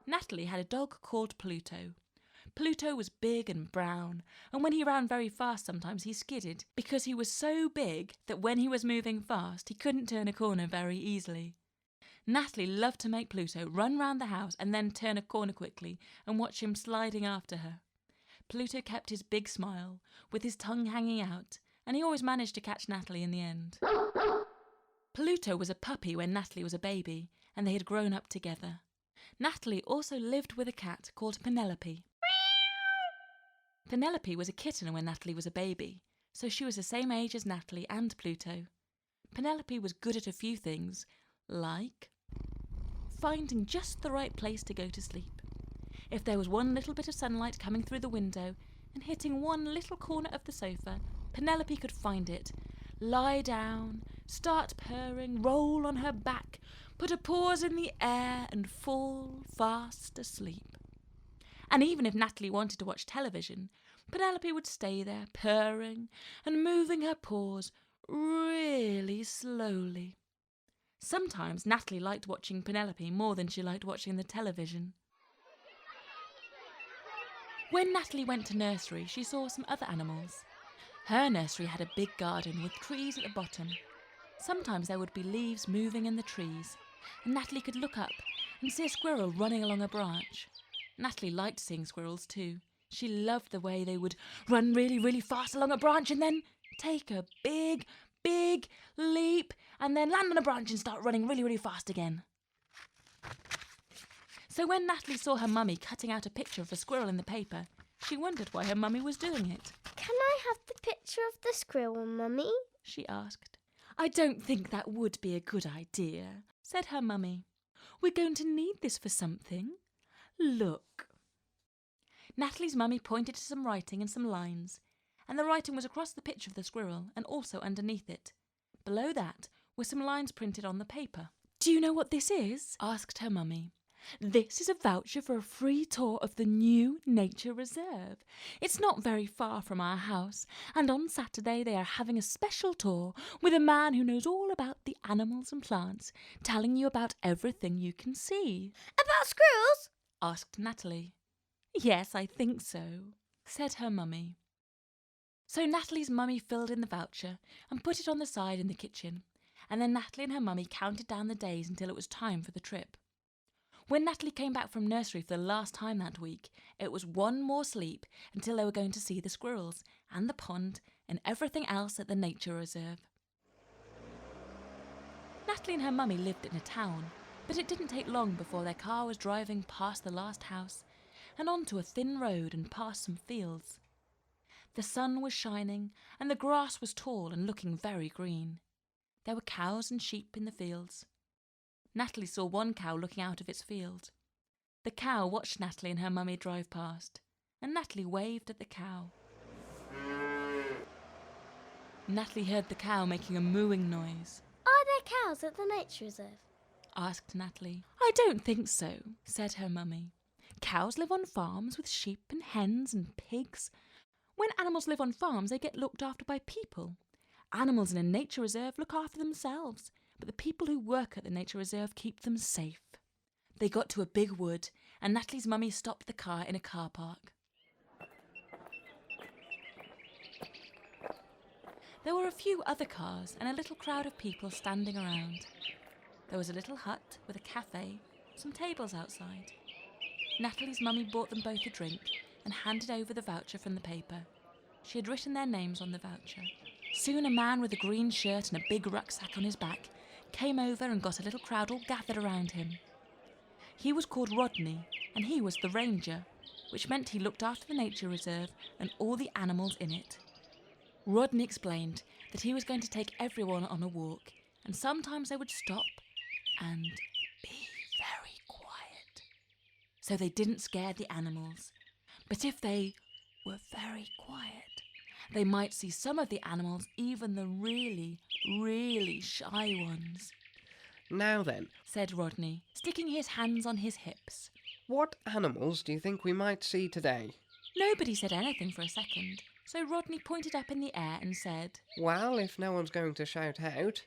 Natalie had a dog called Pluto. Pluto was big and brown, and when he ran very fast sometimes he skidded because he was so big that when he was moving fast he couldn't turn a corner very easily. Natalie loved to make Pluto run round the house and then turn a corner quickly and watch him sliding after her. Pluto kept his big smile, with his tongue hanging out, and he always managed to catch Natalie in the end. Pluto was a puppy when Natalie was a baby, and they had grown up together. Natalie also lived with a cat called Penelope. Penelope was a kitten when Natalie was a baby, so she was the same age as Natalie and Pluto. Penelope was good at a few things, like finding just the right place to go to sleep. If there was one little bit of sunlight coming through the window and hitting one little corner of the sofa, Penelope could find it, lie down, start purring, roll on her back, put her paws in the air and fall fast asleep. And even if Natalie wanted to watch television, Penelope would stay there, purring and moving her paws really slowly. Sometimes Natalie liked watching Penelope more than she liked watching the television. When Natalie went to nursery, she saw some other animals. Her nursery had a big garden with trees at the bottom. Sometimes there would be leaves moving in the trees, and Natalie could look up and see a squirrel running along a branch. Natalie liked seeing squirrels too. She loved the way they would run really, really fast along a branch and then take a big, big leap and then land on a branch and start running really, really fast again. So when Natalie saw her mummy cutting out a picture of a squirrel in the paper, she wondered why her mummy was doing it. Can I have the picture of the squirrel, Mummy? She asked. I don't think that would be a good idea, said her mummy. We're going to need this for something. Look. Natalie's mummy pointed to some writing and some lines, and the writing was across the picture of the squirrel and also underneath it. Below that were some lines printed on the paper. Do you know what this is? Asked her mummy. This is a voucher for a free tour of the new nature reserve. It's not very far from our house, and on Saturday they are having a special tour with a man who knows all about the animals and plants, telling you about everything you can see. About squirrels? Asked Natalie. Yes, I think so, said her mummy. So Natalie's mummy filled in the voucher and put it on the side in the kitchen, and then Natalie and her mummy counted down the days until it was time for the trip. When Natalie came back from nursery for the last time that week, it was one more sleep until they were going to see the squirrels and the pond and everything else at the nature reserve. Natalie and her mummy lived in a town, but it didn't take long before their car was driving past the last house and onto a thin road and past some fields. The sun was shining and the grass was tall and looking very green. There were cows and sheep in the fields. Natalie saw one cow looking out of its field. The cow watched Natalie and her mummy drive past, and Natalie waved at the cow. Natalie heard the cow making a mooing noise. Are there cows at the nature reserve? Asked Natalie. I don't think so, said her mummy. Cows live on farms with sheep and hens and pigs. When animals live on farms, they get looked after by people. Animals in a nature reserve look after themselves, but the people who work at the nature reserve keep them safe. They got to a big wood, and Natalie's mummy stopped the car in a car park. There were a few other cars and a little crowd of people standing around. There was a little hut with a cafe, some tables outside. Natalie's mummy bought them both a drink and handed over the voucher from the paper. She had written their names on the voucher. Soon a man with a green shirt and a big rucksack on his back came over and got a little crowd all gathered around him. He was called Rodney, and he was the ranger, which meant he looked after the nature reserve and all the animals in it. Rodney explained that he was going to take everyone on a walk, and sometimes they would stop and be very quiet, so they didn't scare the animals. But if they were very quiet, they might see some of the animals, even the really, really shy ones. Now then, Said Rodney, sticking his hands on his hips. what animals do you think we might see today? Nobody said anything for a second, so Rodney pointed up in the air and said, Well, if no one's going to shout out,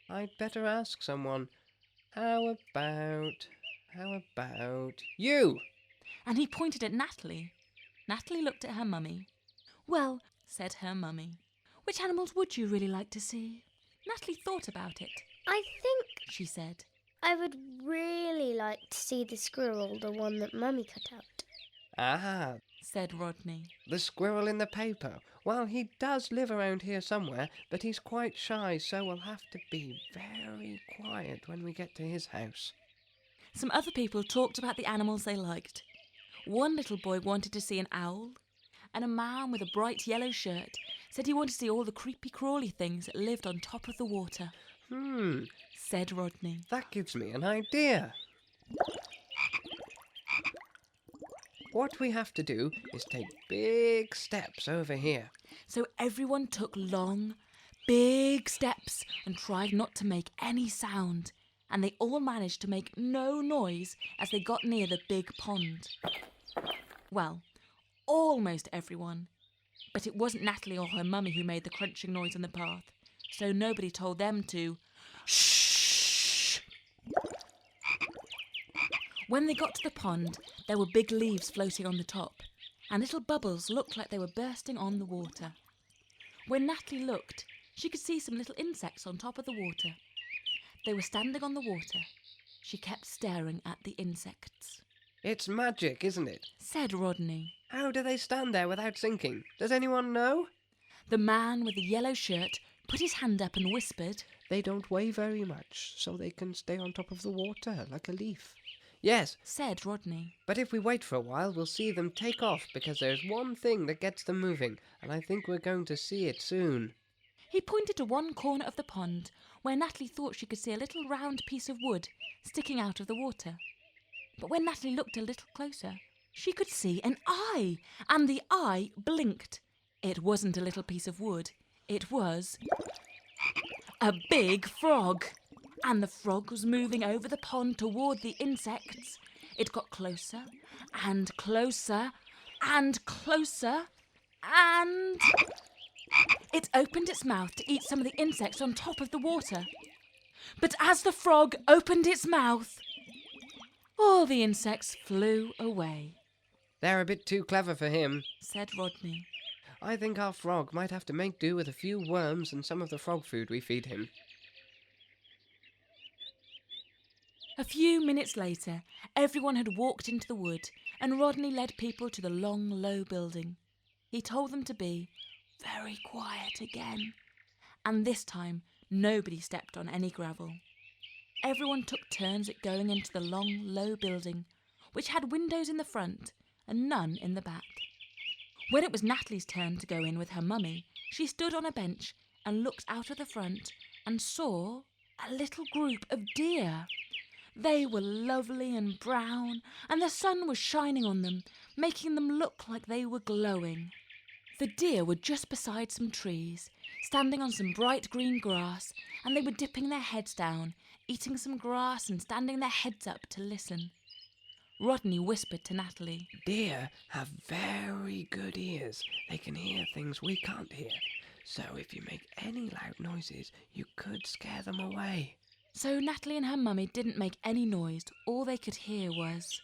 I'd better ask someone. How How about you? And he pointed at Natalie. Natalie looked at her mummy. Well, said her mummy, which animals would you really like to see? Natalie thought about it. I think She said. I would really like to see the squirrel, the one that Mummy cut out. Ah, Said Rodney. the squirrel in the paper. Well, he does live around here somewhere, but he's quite shy, so we'll have to be very quiet when we get to his house. Some other people talked about the animals they liked. One little boy wanted to see an owl, and a man with a bright yellow shirt said he wanted to see all the creepy crawly things that lived on top of the water. Said Rodney. That gives me an idea. What we have to do is take big steps over here. So everyone took long, big steps and tried not to make any sound, and they all managed to make no noise as they got near the big pond. Well, almost everyone. But it wasn't Natalie or her mummy who made the crunching noise on the path, so nobody told them to shh. When they got to the pond, there were big leaves floating on the top, and little bubbles looked like they were bursting on the water. When Natalie looked, she could see some little insects on top of the water. They were standing on the water. She kept staring at the insects. It's magic, isn't it? Said Rodney. How do they stand there without sinking? Does anyone know? The man with the yellow shirt put his hand up and whispered, They don't weigh very much, so they can stay on top of the water like a leaf. Yes, said Rodney. but if we wait for a while, we'll see them take off because there's one thing that gets them moving, and I think we're going to see it soon. He pointed to one corner of the pond where Natalie thought she could see a little round piece of wood sticking out of the water. But when Natalie looked a little closer, she could see an eye, and the eye blinked. It wasn't a little piece of wood. It was a big frog. And the frog was moving over the pond toward the insects. It got closer and closer and closer, and it opened its mouth to eat some of the insects on top of the water. But as the frog opened its mouth, all the insects flew away. They're a bit too clever for him, Said Rodney. I think our frog might have to make do with a few worms and some of the frog food we feed him. A few minutes later, everyone had walked into the wood, and Rodney led people to the long, low building. He told them to be very quiet again, and this time nobody stepped on any gravel. Everyone took turns at going into the long, low building, which had windows in the front and none in the back. When it was Natalie's turn to go in with her mummy, she stood on a bench and looked out of the front and saw a little group of deer. They were lovely and brown, and the sun was shining on them, making them look like they were glowing. The deer were just beside some trees, standing on some bright green grass, and they were dipping their heads down, eating some grass and standing their heads up to listen. Rodney whispered to Natalie. Deer have very good ears. They can hear things we can't hear. So if you make any loud noises, you could scare them away. So Natalie and her mummy didn't make any noise. All they could hear was...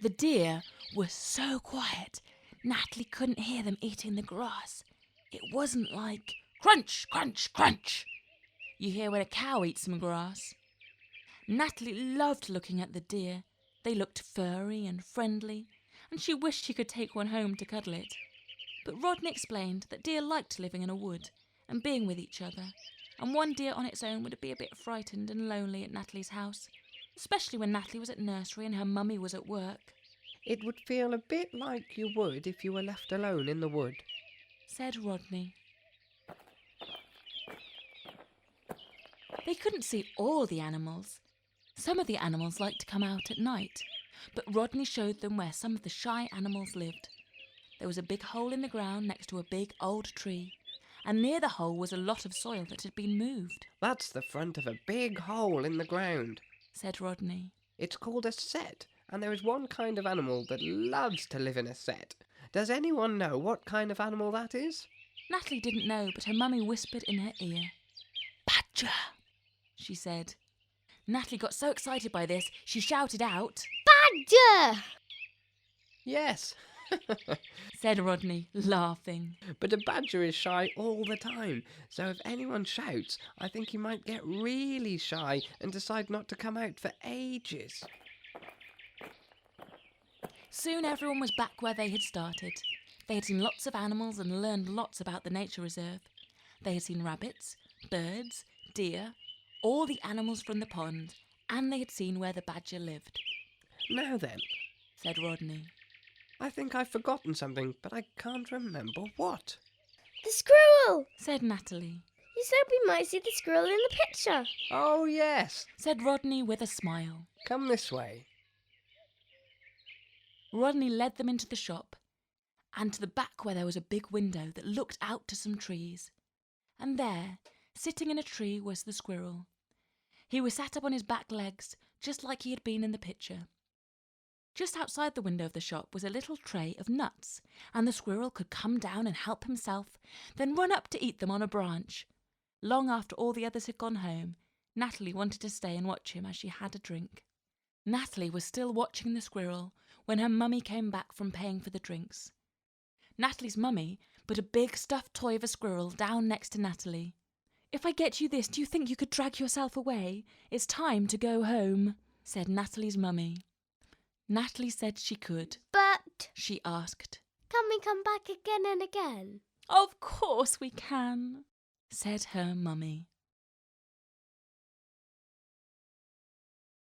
The deer were so quiet, Natalie couldn't hear them eating the grass. It wasn't like crunch, crunch, crunch you hear when a cow eats some grass. Natalie loved looking at the deer. They looked furry and friendly, and she wished she could take one home to cuddle it. But Rodney explained that deer liked living in a wood and being with each other, and one deer on its own would be a bit frightened and lonely at Natalie's house, especially when Natalie was at nursery and her mummy was at work. It would feel a bit like you would if you were left alone in the wood, said Rodney. They couldn't see all the animals. Some of the animals liked to come out at night, but Rodney showed them where some of the shy animals lived. There was a big hole in the ground next to a big old tree, and near the hole was a lot of soil that had been moved. That's the front of a big hole in the ground, said Rodney. It's called a set, and there is one kind of animal that loves to live in a set. Does anyone know what kind of animal that is? Natalie didn't know, but her mummy whispered in her ear. Badger, she said. Natalie got so excited by this, she shouted out, Badger! Yes, said Rodney, laughing. but a badger is shy all the time, so if anyone shouts, I think he might get really shy and decide not to come out for ages. Soon everyone was back where they had started. They had seen lots of animals and learned lots about the nature reserve. They had seen rabbits, birds, deer, all the animals from the pond, and they had seen where the badger lived. Now then, Said Rodney. I think I've forgotten something, but I can't remember what. The squirrel! Said Natalie. You said we might see the squirrel in the picture. Oh yes, Said Rodney with a smile. come this way. Rodney led them into the shop and to the back where there was a big window that looked out to some trees. And there, sitting in a tree, was the squirrel. He was sat up on his back legs, just like he had been in the picture. Just outside the window of the shop was a little tray of nuts, and the squirrel could come down and help himself, then run up to eat them on a branch. Long after all the others had gone home, Natalie wanted to stay and watch him as she had a drink. Natalie was still watching the squirrel when her mummy came back from paying for the drinks. Natalie's mummy put a big stuffed toy of a squirrel down next to Natalie. "If I get you this, do you think you could drag yourself away? It's time to go home," said Natalie's mummy. Natalie said she could. But She asked. can we come back again and again? "Of course we can," said her mummy.